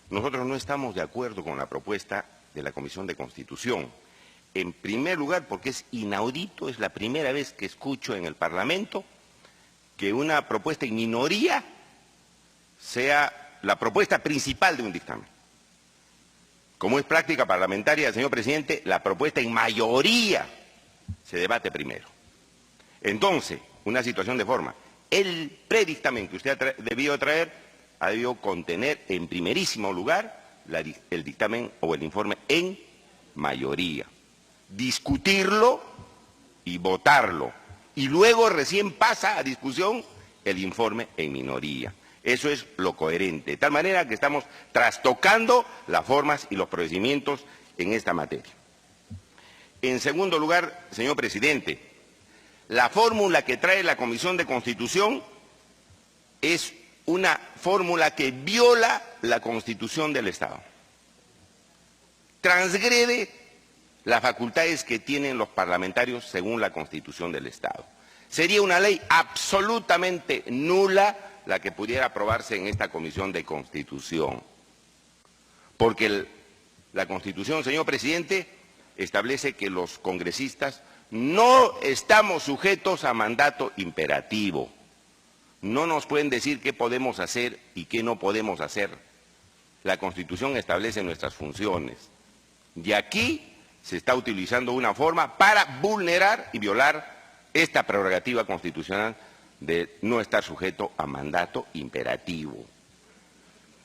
nosotros no estamos de acuerdo con la propuesta de la Comisión de Constitución. En primer lugar, porque es inaudito, es la primera vez que escucho en el Parlamento que una propuesta en minoría sea la propuesta principal de un dictamen. Como es práctica parlamentaria, señor presidente, la propuesta en mayoría se debate primero. Entonces, una situación de forma. El predictamen que usted ha debido traer ha debido contener en primerísimo lugar el dictamen o el informe en mayoría. Discutirlo y votarlo. Y luego recién pasa a discusión el informe en minoría. Eso es lo coherente. De tal manera que estamos trastocando las formas y los procedimientos en esta materia. En segundo lugar, señor presidente, la fórmula que trae la Comisión de Constitución es una fórmula que viola la Constitución del Estado. Transgrede las facultades que tienen los parlamentarios según la Constitución del Estado. Sería una ley absolutamente nula la que pudiera aprobarse en esta Comisión de Constitución. Porque la Constitución, señor presidente, establece que los congresistas no estamos sujetos a mandato imperativo. No nos pueden decir qué podemos hacer y qué no podemos hacer. La Constitución establece nuestras funciones. Y aquí se está utilizando una forma para vulnerar y violar esta prerrogativa constitucional de no estar sujeto a mandato imperativo.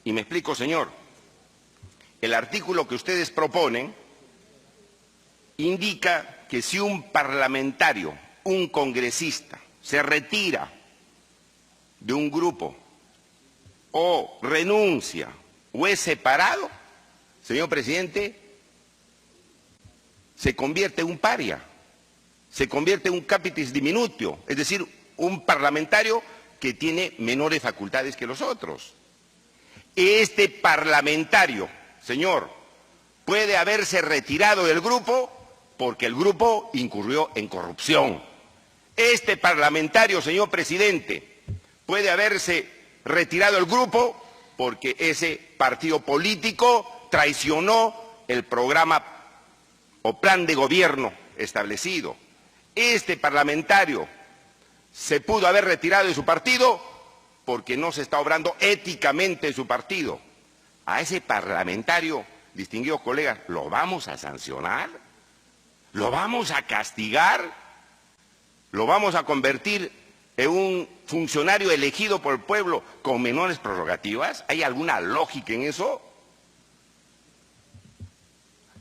Y me explico, señor. El artículo que ustedes proponen indica que si un parlamentario, un congresista, se retira de un grupo o renuncia o es separado, señor presidente, se convierte en un paria, se convierte en un capitis diminutio, es decir, un parlamentario que tiene menores facultades que los otros. Este parlamentario, señor, puede haberse retirado del grupo porque el grupo incurrió en corrupción. Este parlamentario, señor presidente, puede haberse retirado del grupo porque ese partido político traicionó el programa o plan de gobierno establecido. Este parlamentario se pudo haber retirado de su partido porque no se está obrando éticamente en su partido. A ese parlamentario, distinguidos colegas, ¿lo vamos a sancionar? ¿Lo vamos a castigar? ¿Lo vamos a convertir en un funcionario elegido por el pueblo con menores prerrogativas? ¿Hay alguna lógica en eso?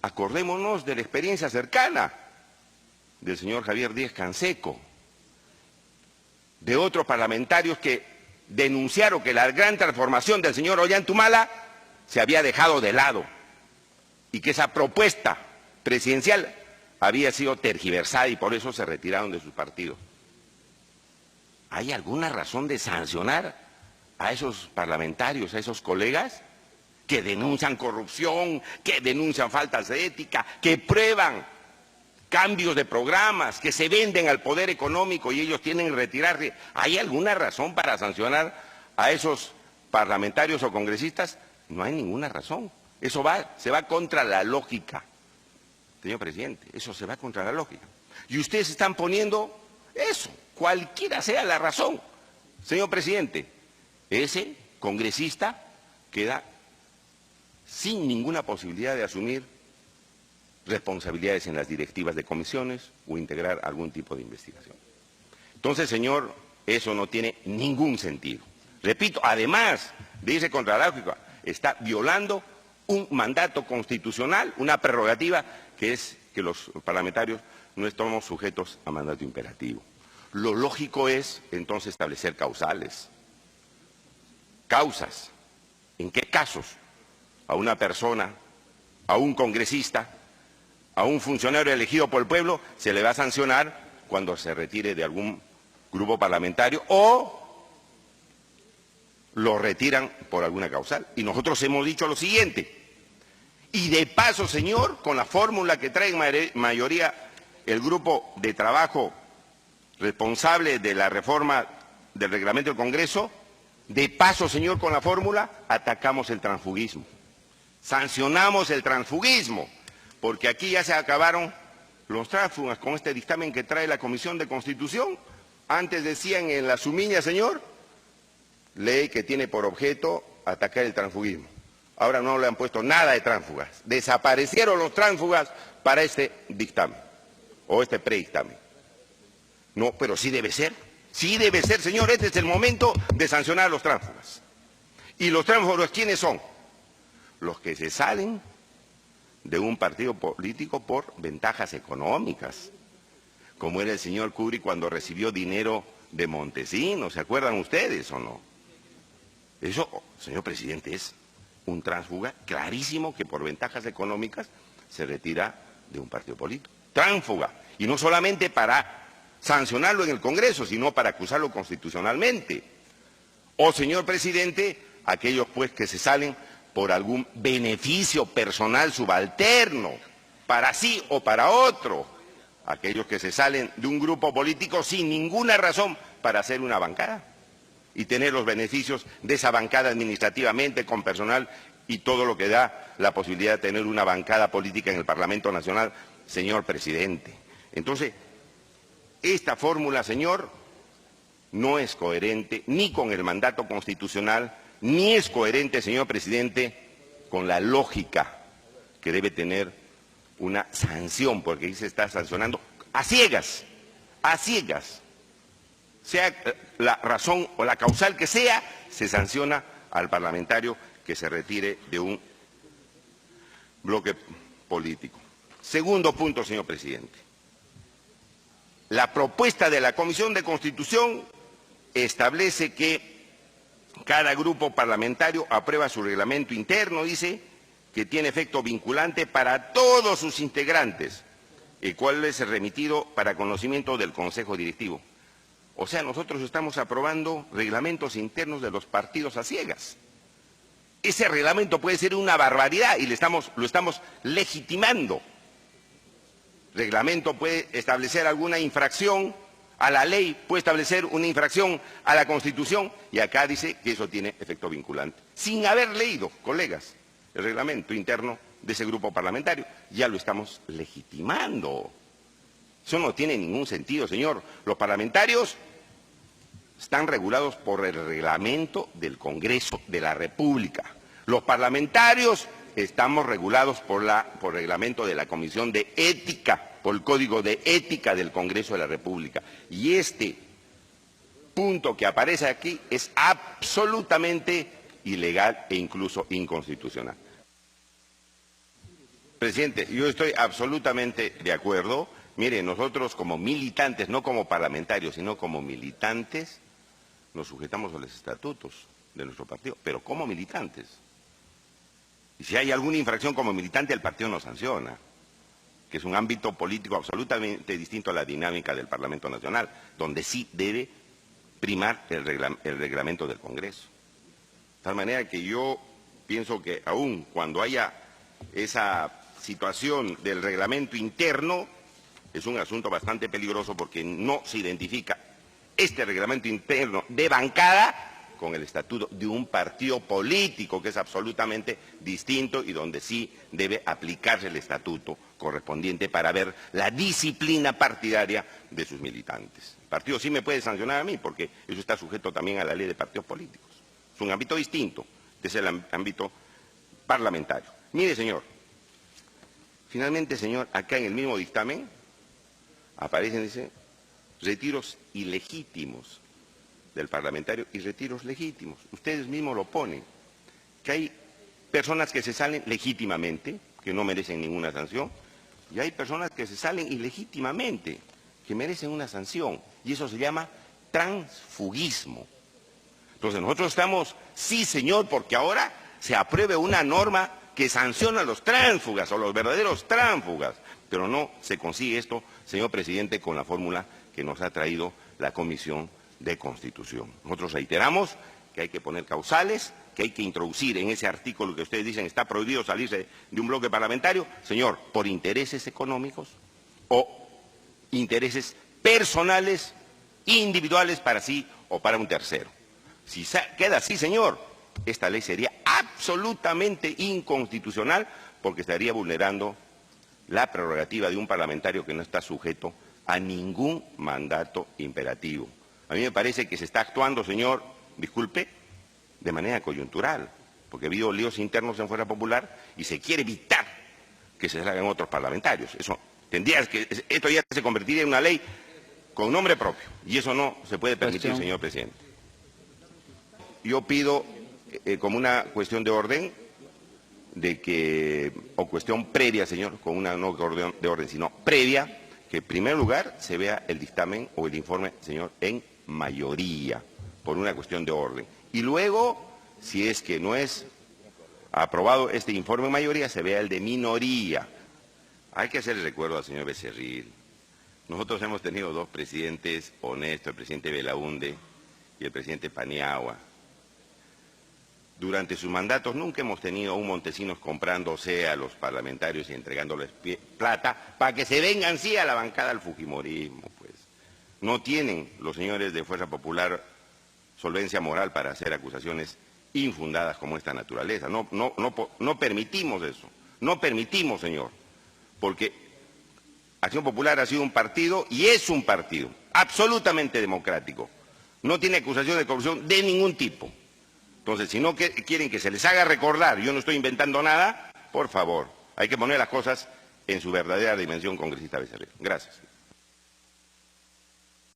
Acordémonos de la experiencia cercana del señor Javier Díaz-Canseco, de otros parlamentarios que denunciaron que la gran transformación del señor Ollantumala se había dejado de lado y que esa propuesta presidencial había sido tergiversada y por eso se retiraron de sus partidos. ¿Hay alguna razón de sancionar a esos parlamentarios, a esos colegas que denuncian corrupción, que denuncian faltas de ética, que prueban cambios de programas, que se venden al poder económico y ellos tienen que retirarse? ¿Hay alguna razón para sancionar a esos parlamentarios o congresistas? No hay ninguna razón. Eso se va contra la lógica, señor presidente, eso se va contra la lógica. Y ustedes están poniendo eso, cualquiera sea la razón. Señor presidente, ese congresista queda sin ninguna posibilidad de asumir responsabilidades en las directivas de comisiones o integrar algún tipo de investigación. Entonces, señor, eso no tiene ningún sentido. Repito, además de irse contra la lógica, está violando un mandato constitucional, una prerrogativa que es que los parlamentarios no estamos sujetos a mandato imperativo. Lo lógico es entonces establecer causales. Causas. ¿En qué casos? A una persona, a un congresista, a un funcionario elegido por el pueblo, se le va a sancionar cuando se retire de algún grupo parlamentario o lo retiran por alguna causal. Y nosotros hemos dicho lo siguiente, y de paso, señor, con la fórmula que trae en mayoría el grupo de trabajo responsable de la reforma del reglamento del Congreso, de paso, señor, con la fórmula, atacamos el transfugismo. Sancionamos el transfugismo, porque aquí ya se acabaron los tránsfugas con este dictamen que trae la Comisión de Constitución. Antes decían en la sumiña, señor, ley que tiene por objeto atacar el transfugismo. Ahora no le han puesto nada de tránsfugas. Desaparecieron los tránsfugas para este dictamen, o este predictamen. No, pero sí debe ser. Sí debe ser, señor. Este es el momento de sancionar a los tránsfugas. ¿Y los tránsfugas quiénes son? Los que se salen de un partido político por ventajas económicas, como era el señor Cubri cuando recibió dinero de Montesinos. ¿Se acuerdan ustedes o no? Eso, señor presidente, es un tránsfuga clarísimo que por ventajas económicas se retira de un partido político. Tránsfuga. Y no solamente para sancionarlo en el Congreso, sino para acusarlo constitucionalmente. O, señor presidente, aquellos pues que se salen por algún beneficio personal subalterno, para sí o para otro. Aquellos que se salen de un grupo político sin ninguna razón para hacer una bancada y tener los beneficios de esa bancada administrativamente, con personal y todo lo que da la posibilidad de tener una bancada política en el Parlamento Nacional, señor presidente. Entonces, esta fórmula, señor, no es coherente ni con el mandato constitucional, ni es coherente, señor presidente, con la lógica que debe tener una sanción, porque ahí se está sancionando a ciegas, sea la razón o la causal que sea, se sanciona al parlamentario que se retire de un bloque político. Segundo punto, señor presidente. La propuesta de la Comisión de Constitución establece que cada grupo parlamentario aprueba su reglamento interno, dice, que tiene efecto vinculante para todos sus integrantes, el cual es remitido para conocimiento del Consejo Directivo. O sea, nosotros estamos aprobando reglamentos internos de los partidos a ciegas. Ese reglamento puede ser una barbaridad y lo estamos legitimando. Reglamento puede establecer alguna infracción a la ley, puede establecer una infracción a la Constitución, y acá dice que eso tiene efecto vinculante. Sin haber leído, colegas, el reglamento interno de ese grupo parlamentario, ya lo estamos legitimando. Eso no tiene ningún sentido, señor. Los parlamentarios están regulados por el reglamento del Congreso de la República. Los parlamentarios estamos regulados por reglamento de la Comisión de Ética, por el Código de Ética del Congreso de la República. Y este punto que aparece aquí es absolutamente ilegal e incluso inconstitucional. Presidente, yo estoy absolutamente de acuerdo. Mire, nosotros como militantes, no como parlamentarios, sino como militantes, nos sujetamos a los estatutos de nuestro partido, pero como militantes. Y si hay alguna infracción como militante, el partido nos sanciona, que es un ámbito político absolutamente distinto a la dinámica del Parlamento Nacional, donde sí debe primar el reglamento del Congreso. De tal manera que yo pienso que aún cuando haya esa situación del reglamento interno, es un asunto bastante peligroso porque no se identifica este reglamento interno de bancada con el estatuto de un partido político, que es absolutamente distinto y donde sí debe aplicarse el estatuto correspondiente para ver la disciplina partidaria de sus militantes. El partido sí me puede sancionar a mí porque eso está sujeto también a la ley de partidos políticos. Es un ámbito distinto, es el ámbito parlamentario. Mire, señor, finalmente, señor, acá en el mismo dictamen aparecen, dice, retiros ilegítimos del parlamentario y retiros legítimos. Ustedes mismos lo ponen, que hay personas que se salen legítimamente, que no merecen ninguna sanción, y hay personas que se salen ilegítimamente, que merecen una sanción, y eso se llama transfugismo. Entonces nosotros estamos, sí señor, porque ahora se apruebe una norma que sanciona a los tránsfugas o los verdaderos tránsfugas, pero no se consigue esto, señor presidente, con la fórmula que nos ha traído la Comisión de Constitución. Nosotros reiteramos que hay que poner causales, que hay que introducir en ese artículo que ustedes dicen está prohibido salirse de un bloque parlamentario, señor, por intereses económicos o intereses personales, individuales para sí o para un tercero. Si queda así, señor, esta ley sería absolutamente inconstitucional porque estaría vulnerando la prerrogativa de un parlamentario que no está sujeto a ningún mandato imperativo. A mí me parece que se está actuando, señor, disculpe, de manera coyuntural, porque ha habido líos internos en Fuerza Popular y se quiere evitar que se hagan otros parlamentarios. Esto ya se convertiría en una ley con nombre propio, y eso no se puede permitir, señor presidente. Yo pido, como una cuestión de orden, o cuestión previa, señor, con una no de orden, sino previa, que en primer lugar se vea el dictamen o el informe, señor, en mayoría, por una cuestión de orden. Y luego, si es que no es aprobado este informe en mayoría, se vea el de minoría. Hay que hacer el recuerdo al señor Becerril. Nosotros hemos tenido dos presidentes honestos, el presidente Belaunde y el presidente Paniagua. Durante sus mandatos nunca hemos tenido a un Montesinos comprándose a los parlamentarios y entregándoles plata para que se vengan sí a la bancada del fujimorismo, pues. No tienen los señores de Fuerza Popular solvencia moral para hacer acusaciones infundadas como esta naturaleza. No permitimos eso. No permitimos, señor, porque Acción Popular ha sido un partido y es un partido absolutamente democrático. No tiene acusación de corrupción de ningún tipo. Entonces, si no quieren que se les haga recordar, yo no estoy inventando nada, por favor, hay que poner las cosas en su verdadera dimensión, congresista Becerril. Gracias.